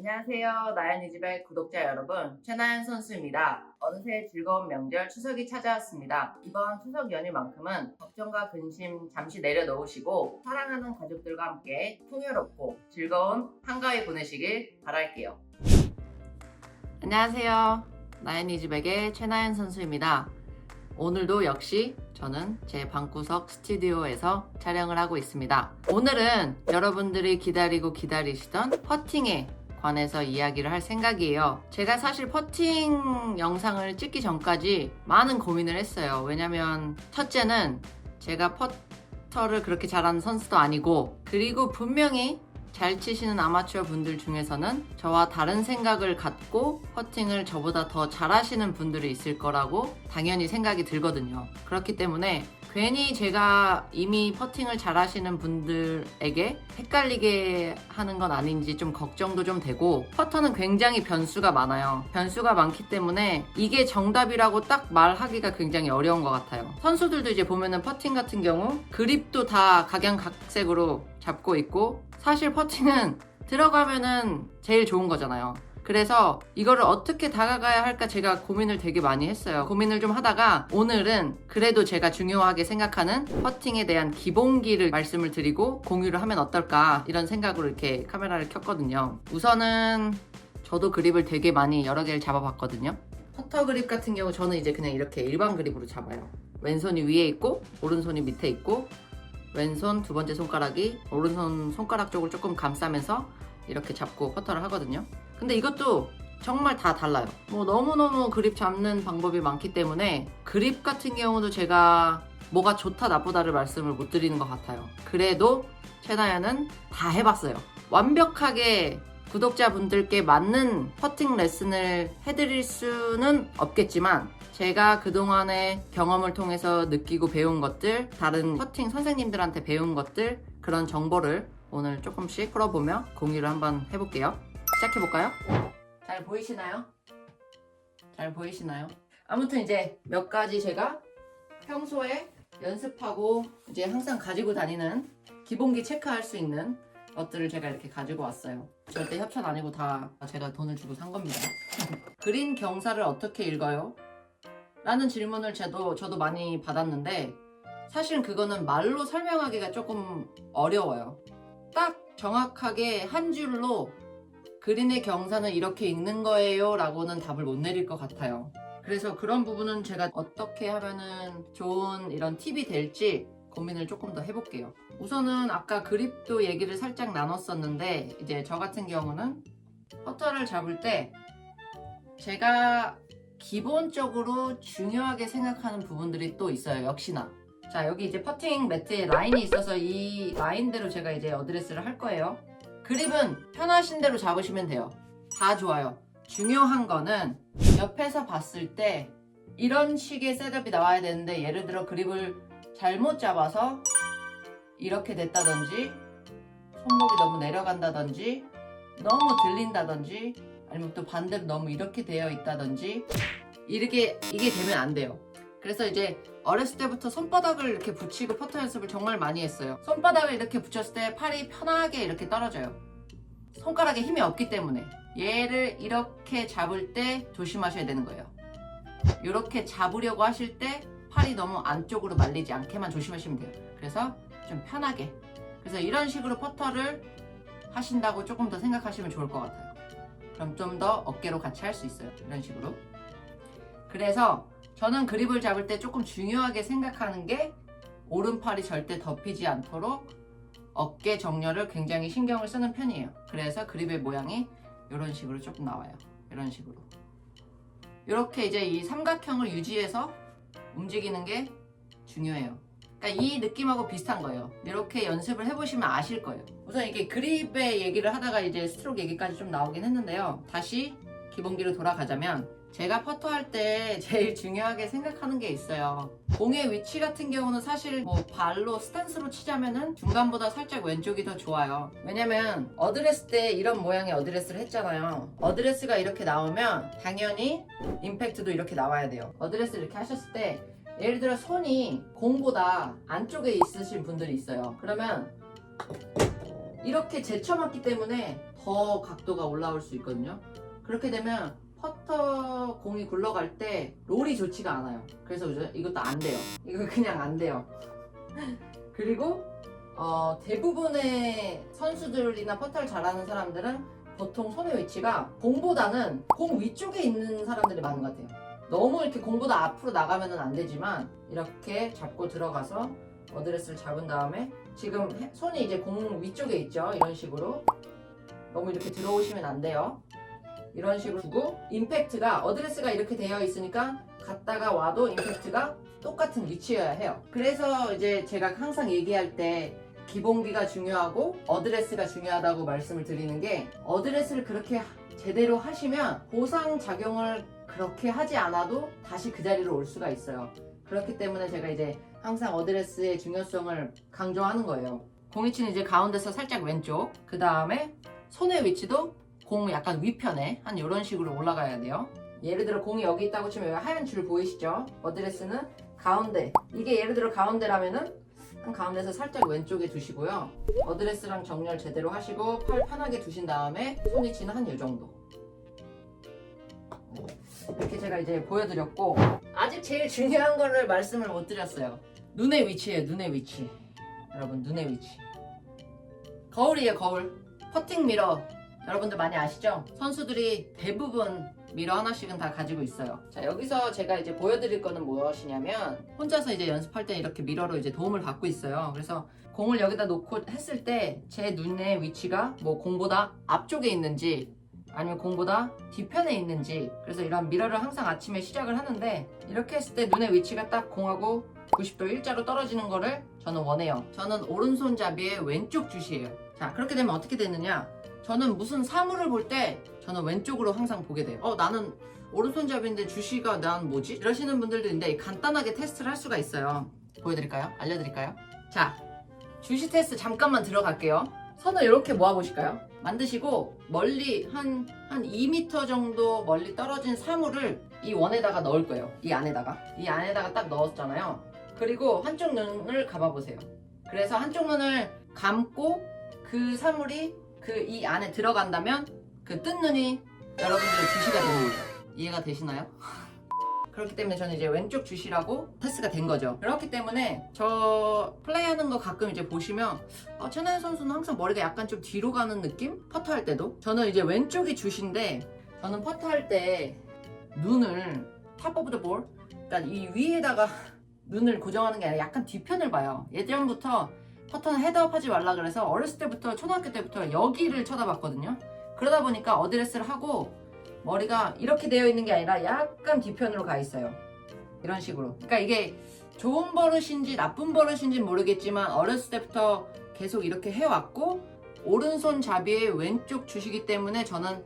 안녕하세요. 나연이집의 구독자 여러분, 최나연 선수입니다. 어느새 즐거운 명절 추석이 찾아왔습니다. 이번 추석 연휴만큼은 걱정과 근심 잠시 내려놓으시고 사랑하는 가족들과 함께 풍요롭고 즐거운 한가위 보내시길 바랄게요. 안녕하세요. 나연이집의 최나연 선수입니다. 오늘도 역시 저는 제 방구석 스튜디오에서 촬영을 하고 있습니다. 오늘은 여러분들이 기다리시던 퍼팅에 관해서 이야기를 할 생각이에요. 제가 사실 퍼팅 영상을 찍기 전까지 많은 고민을 했어요. 왜냐면 첫째는 제가 퍼터를 그렇게 잘하는 선수도 아니고, 그리고 분명히 잘 치시는 아마추어 분들 중에서는 저와 다른 생각을 갖고 퍼팅을 저보다 더 잘하시는 분들이 있을 거라고 당연히 생각이 들거든요. 그렇기 때문에 괜히 제가 이미 퍼팅을 잘하시는 분들에게 헷갈리게 하는 건 아닌지 좀 걱정도 좀 되고, 퍼터는 굉장히 변수가 많아요. 변수가 많기 때문에 이게 정답이라고 딱 말하기가 굉장히 어려운 것 같아요. 선수들도 이제 보면은 퍼팅 같은 경우 그립도 다 각양각색으로 잡고 있고, 사실 퍼팅은 들어가면은 제일 좋은 거잖아요. 그래서 이거를 어떻게 다가가야 할까 제가 고민을 되게 많이 했어요. 고민을 좀 하다가 오늘은 그래도 제가 중요하게 생각하는 퍼팅에 대한 기본기를 말씀을 드리고 공유를 하면 어떨까, 이런 생각으로 이렇게 카메라를 켰거든요. 우선은 저도 그립을 되게 많이 여러 개를 잡아봤거든요. 퍼터 그립 같은 경우 저는 이제 그냥 이렇게 일반 그립으로 잡아요. 왼손이 위에 있고 오른손이 밑에 있고, 왼손 두 번째 손가락이 오른손 손가락 쪽을 조금 감싸면서 이렇게 잡고 퍼터를 하거든요. 근데 이것도 정말 다 달라요. 뭐 너무너무 그립 잡는 방법이 많기 때문에 그립 같은 경우도 제가 뭐가 좋다 나쁘다를 말씀을 못 드리는 것 같아요. 그래도 최나연은 다 해봤어요. 완벽하게 구독자분들께 맞는 퍼팅 레슨을 해드릴 수는 없겠지만, 제가 그동안의 경험을 통해서 느끼고 배운 것들, 다른 퍼팅 선생님들한테 배운 것들, 그런 정보를 오늘 조금씩 풀어보며 공유를 한번 해볼게요. 시작해볼까요? 잘 보이시나요? 잘 보이시나요? 아무튼 이제 몇 가지 제가 평소에 연습하고 이제 항상 가지고 다니는 기본기 체크할 수 있는 것들을 제가 이렇게 가지고 왔어요. 절대 협찬 아니고 다 제가 돈을 주고 산 겁니다. 그린 경사를 어떻게 읽어요? 라는 질문을 저도 많이 받았는데, 사실은 그거는 말로 설명하기가 조금 어려워요. 딱 정확하게 한 줄로 그린의 경사는 이렇게 읽는 거예요 라고는 답을 못 내릴 것 같아요. 그래서 그런 부분은 제가 어떻게 하면은 좋은 이런 팁이 될지 고민을 조금 더 해볼게요. 우선은 아까 그립도 얘기를 살짝 나눴었는데, 이제 저 같은 경우는 퍼터를 잡을 때 제가 기본적으로 중요하게 생각하는 부분들이 또 있어요. 역시나. 자, 여기 이제 퍼팅 매트에 라인이 있어서 이 라인대로 제가 이제 어드레스를 할 거예요. 그립은 편하신 대로 잡으시면 돼요. 다 좋아요. 중요한 거는 옆에서 봤을 때 이런 식의 셋업이 나와야 되는데, 예를 들어 그립을 잘못 잡아서 이렇게 됐다든지, 손목이 너무 내려간다든지, 너무 들린다든지, 아니면 또 반대로 너무 이렇게 되어 있다든지, 이게 되면 안 돼요. 그래서 이제 어렸을 때부터 손바닥을 이렇게 붙이고 퍼터 연습을 정말 많이 했어요. 손바닥을 이렇게 붙였을 때 팔이 편하게 이렇게 떨어져요. 손가락에 힘이 없기 때문에. 얘를 이렇게 잡을 때 조심하셔야 되는 거예요. 이렇게 잡으려고 하실 때 팔이 너무 안쪽으로 말리지 않게만 조심하시면 돼요. 그래서 좀 편하게. 그래서 이런 식으로 퍼터를 하신다고 조금 더 생각하시면 좋을 것 같아요. 그럼 좀 더 어깨로 같이 할 수 있어요. 이런 식으로. 그래서 저는 그립을 잡을 때 조금 중요하게 생각하는 게, 오른팔이 절대 덮이지 않도록 어깨 정렬을 굉장히 신경을 쓰는 편이에요. 그래서 그립의 모양이 이런 식으로 조금 나와요. 이런 식으로. 이렇게 이제 이 삼각형을 유지해서 움직이는 게 중요해요. 그러니까 이 느낌하고 비슷한 거예요. 이렇게 연습을 해보시면 아실 거예요. 우선 이게 그립의 얘기를 하다가 이제 스트로크 얘기까지 좀 나오긴 했는데요. 다시 기본기로 돌아가자면, 제가 퍼터할 때 제일 중요하게 생각하는 게 있어요. 공의 위치 같은 경우는 사실 뭐 발로 스탠스로 치자면은 중간보다 살짝 왼쪽이 더 좋아요. 왜냐면 어드레스 때 이런 모양의 어드레스를 했잖아요. 어드레스가 이렇게 나오면 당연히 임팩트도 이렇게 나와야 돼요. 어드레스를 이렇게 하셨을 때 예를 들어 손이 공보다 안쪽에 있으신 분들이 있어요. 그러면 이렇게 제쳐맞기 때문에 더 각도가 올라올 수 있거든요. 그렇게 되면 퍼터 공이 굴러갈 때 롤이 좋지가 않아요. 그래서 이것도 안 돼요. 이거 그냥 안 돼요. 그리고 대부분의 선수들이나 퍼터를 잘하는 사람들은 보통 손의 위치가 공보다는 공 위쪽에 있는 사람들이 많은 것 같아요. 너무 이렇게 공보다 앞으로 나가면 안 되지만 이렇게 잡고 들어가서 어드레스를 잡은 다음에 지금 손이 이제 공 위쪽에 있죠. 이런 식으로 너무 이렇게 들어오시면 안 돼요. 이런 식으로 두고 임팩트가 어드레스가 이렇게 되어 있으니까 갔다가 와도 임팩트가 똑같은 위치여야 해요. 그래서 이제 제가 항상 얘기할 때 기본기가 중요하고 어드레스가 중요하다고 말씀을 드리는 게 어드레스를 그렇게 제대로 하시면 보상 작용을 그렇게 하지 않아도 다시 그 자리로 올 수가 있어요. 그렇기 때문에 제가 이제 항상 어드레스의 중요성을 강조하는 거예요. 공 위치는 이제 가운데서 살짝 왼쪽, 그 다음에 손의 위치도 공 약간 위편에 한 이런 식으로 올라가야 돼요. 예를 들어 공이 여기 있다고 치면 여기 하얀 줄 보이시죠? 어드레스는 가운데, 이게 예를 들어 가운데라면은 한 가운데서 살짝 왼쪽에 두시고요. 어드레스랑 정렬 제대로 하시고 팔 편하게 두신 다음에 손 위치는 한 이 정도. 이렇게 제가 이제 보여드렸고, 아직 제일 중요한 거를 말씀을 못 드렸어요. 눈의 위치예요. 눈의 위치. 여러분, 눈의 위치. 거울이에요. 거울. 퍼팅 미러. 여러분들 많이 아시죠? 선수들이 대부분 미러 하나씩은 다 가지고 있어요. 자, 여기서 제가 이제 보여드릴 거는 무엇이냐면, 혼자서 이제 연습할 때 이렇게 미러로 이제 도움을 받고 있어요. 그래서 공을 여기다 놓고 했을 때 제 눈의 위치가 뭐 공보다 앞쪽에 있는지 아니면 공보다 뒤편에 있는지, 그래서 이런 미러를 항상 아침에 시작을 하는데, 이렇게 했을 때 눈의 위치가 딱 공하고 90도 일자로 떨어지는 거를 저는 원해요. 저는 오른손잡이의 왼쪽 주시예요. 자, 그렇게 되면 어떻게 되느냐, 저는 무슨 사물을 볼 때 저는 왼쪽으로 항상 보게 돼요. 나는 오른손잡이인데 주시가 난 뭐지? 이러시는 분들도 있는데 간단하게 테스트를 할 수가 있어요. 보여드릴까요? 알려드릴까요? 자, 주시 테스트 잠깐만 들어갈게요. 손을 이렇게 모아보실까요? 만드시고 멀리 한 2m 정도 멀리 떨어진 사물을 이 원에다가 넣을 거예요. 이 안에다가 딱 넣었잖아요. 그리고 한쪽 눈을 감아보세요. 그래서 한쪽 눈을 감고 그 사물이 이 안에 들어간다면 그 뜬 눈이 여러분들의 주시가 되는 거예요. 이해가 되시나요? 그렇기 때문에 저는 이제 왼쪽 주시라고 테스트가 된 거죠. 그렇기 때문에 저 플레이하는 거 가끔 이제 보시면 최나연 선수는 항상 머리가 약간 좀 뒤로 가는 느낌? 퍼터할 때도 저는 이제 왼쪽이 주시인데, 저는 퍼터할 때 눈을 top of the ball, 그러니까 이 위에다가 눈을 고정하는 게 아니라 약간 뒤편을 봐요. 예전부터 퍼터는 헤드업 하지 말라 그래서 어렸을 때부터, 초등학교 때부터 여기를 쳐다봤거든요. 그러다 보니까 어드레스를 하고 머리가 이렇게 되어 있는 게 아니라 약간 뒤편으로 가 있어요. 이런 식으로. 그러니까 이게 좋은 버릇인지 나쁜 버릇인지 모르겠지만 어렸을 때부터 계속 이렇게 해왔고, 오른손 잡이의 왼쪽 주시기 때문에 저는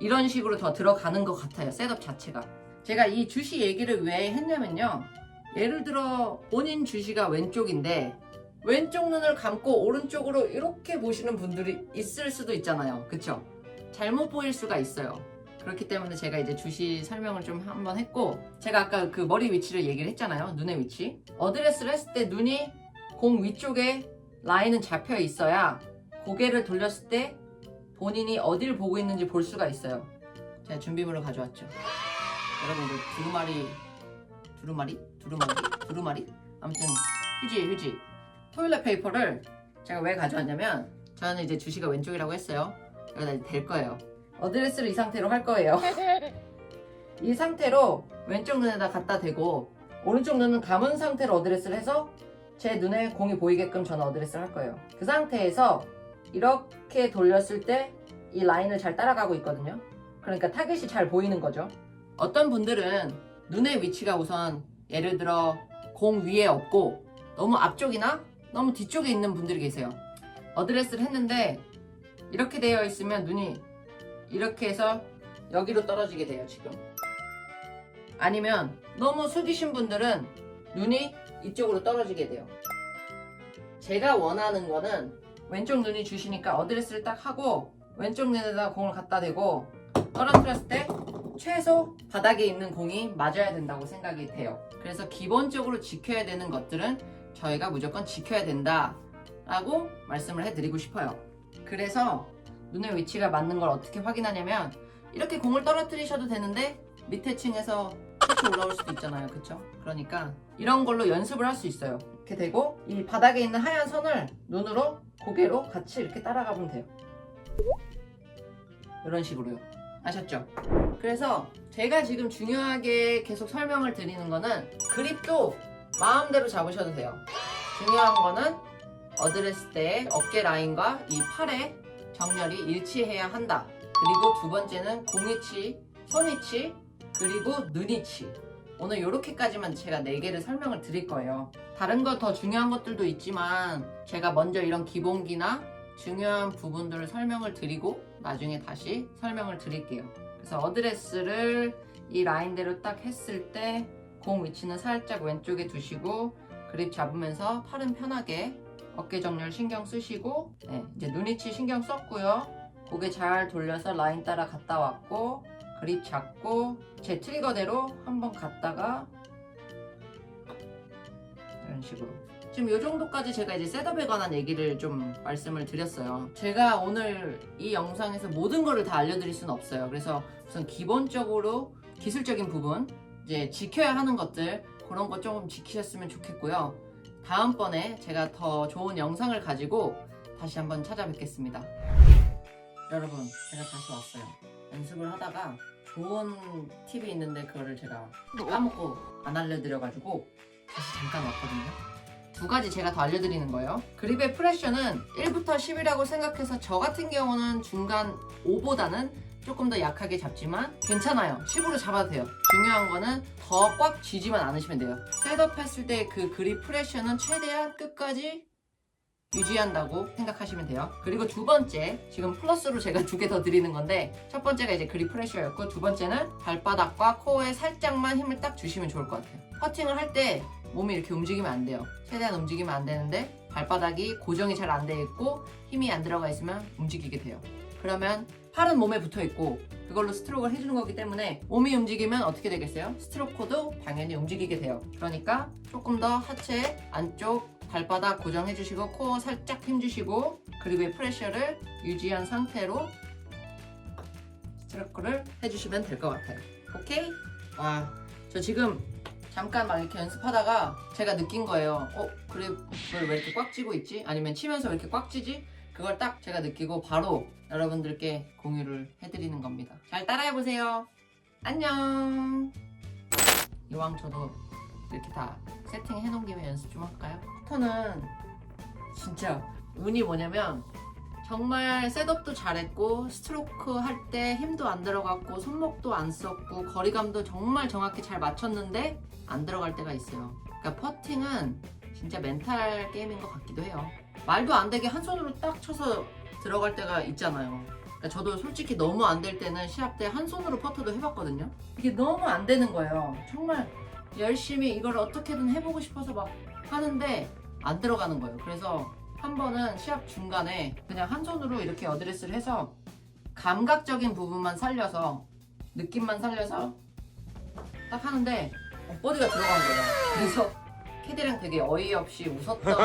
이런 식으로 더 들어가는 것 같아요. 셋업 자체가. 제가 이 주시 얘기를 왜 했냐면요, 예를 들어 본인 주시가 왼쪽인데 왼쪽 눈을 감고 오른쪽으로 이렇게 보시는 분들이 있을 수도 있잖아요. 그쵸? 잘못 보일 수가 있어요. 그렇기 때문에 제가 이제 주시 설명을 좀 한번 했고, 제가 아까 그 머리 위치를 얘기를 했잖아요. 눈의 위치. 어드레스를 했을 때 눈이 공 위쪽에 라인은 잡혀 있어야 고개를 돌렸을 때 본인이 어디를 보고 있는지 볼 수가 있어요. 제가 준비물을 가져왔죠. 여러분들 두루마리? 아무튼 휴지. 토일렛 페이퍼를 제가 왜 가져왔냐면, 저는 이제 주시가 왼쪽이라고 했어요. 여기다 이제 댈 거예요. 어드레스를 이 상태로 할 거예요. 이 상태로 왼쪽 눈에다 갖다 대고 오른쪽 눈은 감은 상태로 어드레스를 해서 제 눈에 공이 보이게끔 저는 어드레스를 할 거예요. 그 상태에서 이렇게 돌렸을 때 이 라인을 잘 따라가고 있거든요. 그러니까 타겟이 잘 보이는 거죠. 어떤 분들은 눈의 위치가 우선 예를 들어 공 위에 없고 너무 앞쪽이나 너무 뒤쪽에 있는 분들이 계세요. 어드레스를 했는데 이렇게 되어 있으면 눈이 이렇게 해서 여기로 떨어지게 돼요, 지금. 아니면 너무 숙이신 분들은 눈이 이쪽으로 떨어지게 돼요. 제가 원하는 거는 왼쪽 눈이 주시니까 어드레스를 딱 하고 왼쪽 눈에다 공을 갖다 대고 떨어뜨렸을 때 최소 바닥에 있는 공이 맞아야 된다고 생각이 돼요. 그래서 기본적으로 지켜야 되는 것들은 저희가 무조건 지켜야 된다 라고 말씀을 해드리고 싶어요. 그래서 눈의 위치가 맞는 걸 어떻게 확인하냐면 이렇게 공을 떨어뜨리셔도 되는데 밑에 층에서 다시 올라올 수도 있잖아요. 그쵸? 그러니까 이런 걸로 연습을 할 수 있어요. 이렇게 되고 이 바닥에 있는 하얀 선을 눈으로 고개로 같이 이렇게 따라가 보면 돼요. 이런 식으로요. 아셨죠? 그래서 제가 지금 중요하게 계속 설명을 드리는 거는 그립도 마음대로 잡으셔도 돼요. 중요한 거는 어드레스 때 어깨 라인과 이 팔의 정렬이 일치해야 한다. 그리고 두 번째는 공 위치, 손 위치, 그리고 눈 위치. 오늘 이렇게까지만 제가 4개를 설명을 드릴 거예요. 다른 거 더 중요한 것들도 있지만 제가 먼저 이런 기본기나 중요한 부분들을 설명을 드리고 나중에 다시 설명을 드릴게요. 그래서 어드레스를 이 라인대로 딱 했을 때 공 위치는 살짝 왼쪽에 두시고 그립 잡으면서 팔은 편하게 어깨 정렬 신경 쓰시고 이제 눈 위치 신경 썼고요. 고개 잘 돌려서 라인 따라 갔다 왔고 그립 잡고 제 트리거대로 한번 갔다가 이런 식으로 지금 이 정도까지 제가 이제 셋업에 관한 얘기를 좀 말씀을 드렸어요. 제가 오늘 이 영상에서 모든 거를 다 알려드릴 수는 없어요. 그래서 우선 기본적으로 기술적인 부분 이제 지켜야 하는 것들 그런 거 조금 지키셨으면 좋겠고요. 다음번에 제가 더 좋은 영상을 가지고 다시 한번 찾아뵙겠습니다. 여러분, 제가 다시 왔어요. 연습을 하다가 좋은 팁이 있는데 그거를 제가 까먹고 안 알려드려가지고 다시 잠깐 왔거든요. 2가지 제가 더 알려드리는 거예요. 그립의 프레셔는 1부터 10이라고 생각해서 저 같은 경우는 중간 5보다는 조금 더 약하게 잡지만 괜찮아요. 10으로 잡아도 돼요. 중요한 거는 더 꽉 쥐지만 않으시면 돼요. 셋업 했을 때 그 그립 프레셔는 최대한 끝까지 유지한다고 생각하시면 돼요. 그리고 2번째, 지금 플러스로 제가 2개 더 드리는 건데 첫 번째가 이제 그립 프레셔였고 2번째는 발바닥과 코어에 살짝만 힘을 딱 주시면 좋을 것 같아요. 퍼팅을 할 때 몸이 이렇게 움직이면 안 돼요. 최대한 움직이면 안 되는데 발바닥이 고정이 잘 안 돼 있고 힘이 안 들어가 있으면 움직이게 돼요. 그러면 팔은 몸에 붙어 있고 그걸로 스트로크를 해주는 거기 때문에 몸이 움직이면 어떻게 되겠어요? 스트로크도 당연히 움직이게 돼요. 그러니까 조금 더 하체 안쪽 발바닥 고정해주시고 코어 살짝 힘주시고 그립의 프레셔를 유지한 상태로 스트로크를 해주시면 될 것 같아요. 오케이? 와, 저 지금 잠깐 막 이렇게 연습하다가 제가 느낀 거예요. 그립을 왜 이렇게 꽉 쥐고 있지? 아니면 치면서 왜 이렇게 꽉 쥐지? 그걸 딱 제가 느끼고 바로 여러분들께 공유를 해드리는 겁니다. 잘 따라해보세요. 안녕. 이왕 저도 이렇게 다 세팅해놓은 김에 연습 좀 할까요? 퍼터는 진짜 운이 뭐냐면 정말 셋업도 잘했고 스트로크 할 때 힘도 안 들어갔고 손목도 안 썼고 거리감도 정말 정확히 잘 맞췄는데 안 들어갈 때가 있어요. 그러니까 퍼팅은 진짜 멘탈 게임인 것 같기도 해요. 말도 안 되게 한 손으로 딱 쳐서 들어갈 때가 있잖아요. 그러니까 저도 솔직히 너무 안 될 때는 시합 때 한 손으로 퍼터도 해봤거든요. 이게 너무 안 되는 거예요. 정말 열심히 이걸 어떻게든 해보고 싶어서 막 하는데 안 들어가는 거예요. 그래서 한 번은 시합 중간에 그냥 한 손으로 이렇게 어드레스를 해서 감각적인 부분만 살려서 느낌만 살려서 딱 하는데 버디가 들어간 거예요. 그래서 캐디랑 되게 어이없이 웃었던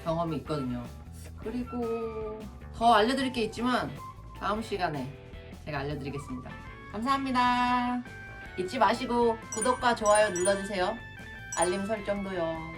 경험이 있거든요. 그리고 더 알려드릴 게 있지만 다음 시간에 제가 알려드리겠습니다. 감사합니다. 잊지 마시고 구독과 좋아요 눌러주세요. 알림 설정도요.